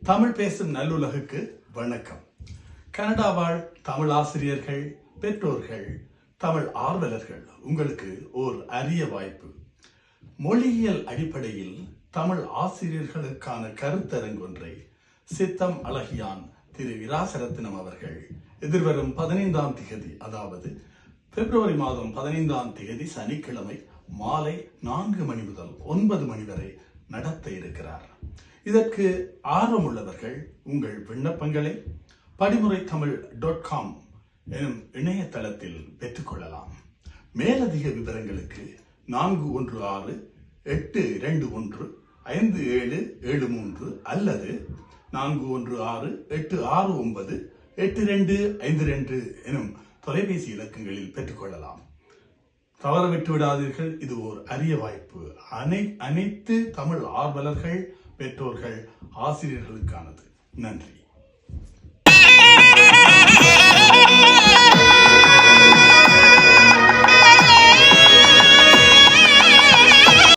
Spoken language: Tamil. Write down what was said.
தமிழ் பேசும் நல்லுலகுக்கு வணக்கம். கனடா வாழ் தமிழ் ஆசிரியர்கள், பெற்றோர்கள், தமிழ் ஆர்வலர்கள், உங்களுக்கு ஓர் அரிய வாய்ப்பு. மொழியியல் அடிப்படையில் தமிழ் ஆசிரியர்களுக்கான கருத்தரங்கொன்றை சித்தம் அழகியான் திரு இராசரத்தினம் அவர்கள் எதிர்வரும் 15ஆம் திகதி, அதாவது பிப்ரவரி மாதம் 15ஆம் திகதி சனிக்கிழமை மாலை 4 மணி முதல் 9 மணி வரை நடத்த இருக்கிறார். இதற்கு ஆர்வமுள்ளவர்கள் உங்கள் விண்ணப்பங்களை படிமுறைத்தமிழ்.com எனும் இணையதளத்தில் பெற்றுக்கொள்ளலாம். மேலதிக விவரங்களுக்கு 416-821-5773 அல்லது 416-869-8252 எனும் தொலைபேசி இலக்கங்களில் பெற்றுக்கொள்ளலாம். தவறவிட்டு விடாதீர்கள். இது ஒரு அரிய வாய்ப்பு. அனைத்து தமிழ் ஆர்வலர்கள், பெற்றோர்கள், ஆசிரியர்களுக்கானது. நன்றி.